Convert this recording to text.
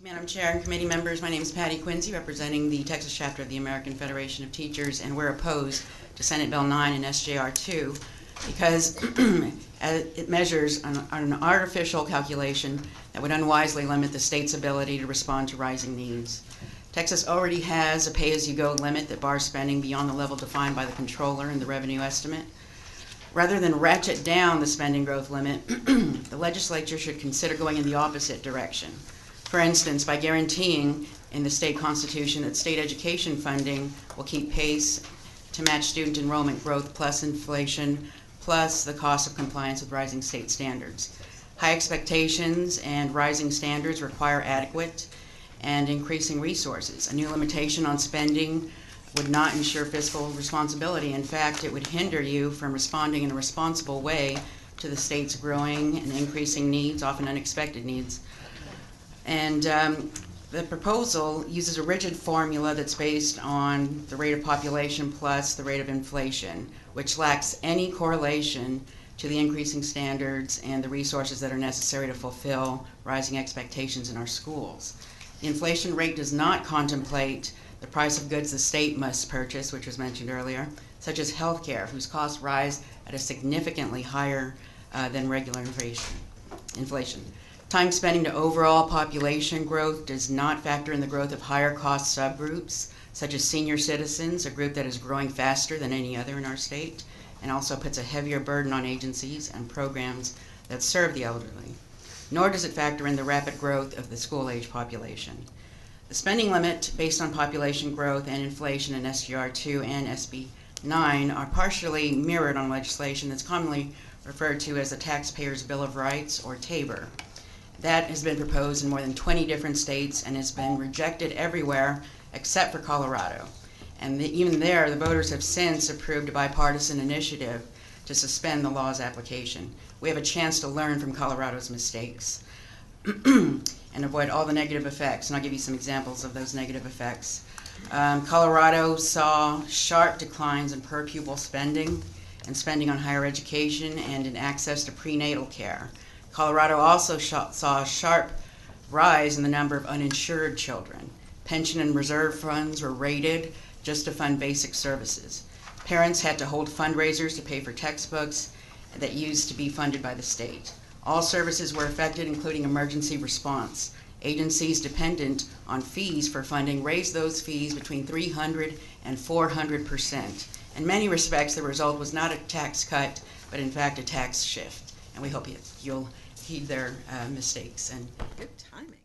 Madam Chair and committee members, my name is Patty Quinzi, representing the Texas chapter of the American Federation of Teachers, and we're opposed to Senate Bill 9 and SJR 2 because it measures an artificial calculation that would unwisely limit the state's ability to respond to rising needs. Texas already has a pay-as-you-go limit that bars spending beyond the level defined by the controller in the revenue estimate. Rather than ratchet down the spending growth limit, the legislature should consider going in the opposite direction. For instance, by guaranteeing in the state constitution that state education funding will keep pace to match student enrollment growth plus inflation plus the cost of compliance with rising state standards. High expectations and rising standards require adequate and increasing resources. A new limitation on spending would not ensure fiscal responsibility. In fact, it would hinder you from responding in a responsible way to the state's growing and increasing needs, often unexpected needs. And the proposal uses a rigid formula that's based on the rate of population plus the rate of inflation, which lacks any correlation to the increasing standards and the resources that are necessary to fulfill rising expectations in our schools. The inflation rate does not contemplate the price of goods the state must purchase, which was mentioned earlier, such as health care, whose costs rise at a significantly higher than regular inflation. Time spending to overall population growth does not factor in the growth of higher cost subgroups, such as senior citizens, a group that is growing faster than any other in our state, and also puts a heavier burden on agencies and programs that serve the elderly. Nor does it factor in the rapid growth of the school-age population. The spending limit based on population growth and inflation in SGR 2 and SB 9 are partially mirrored on legislation that's commonly referred to as the Taxpayers' Bill of Rights, or TABOR. That has been proposed in more than 20 different states and has been rejected everywhere except for Colorado. And even there, the voters have since approved a bipartisan initiative to suspend the law's application. We have a chance to learn from Colorado's mistakes and avoid all the negative effects. And I'll give you some examples of those negative effects. Colorado saw sharp declines in per pupil spending and spending on higher education and in access to prenatal care. Colorado also saw a sharp rise in the number of uninsured children. Pension and reserve funds were raided just to fund basic services. Parents had to hold fundraisers to pay for textbooks that used to be funded by the state. All services were affected, including emergency response. Agencies dependent on fees for funding raised those fees between 300 and 400%. In many respects, the result was not a tax cut, but in fact a tax shift. And we hope you'll heed their mistakes. And good timing.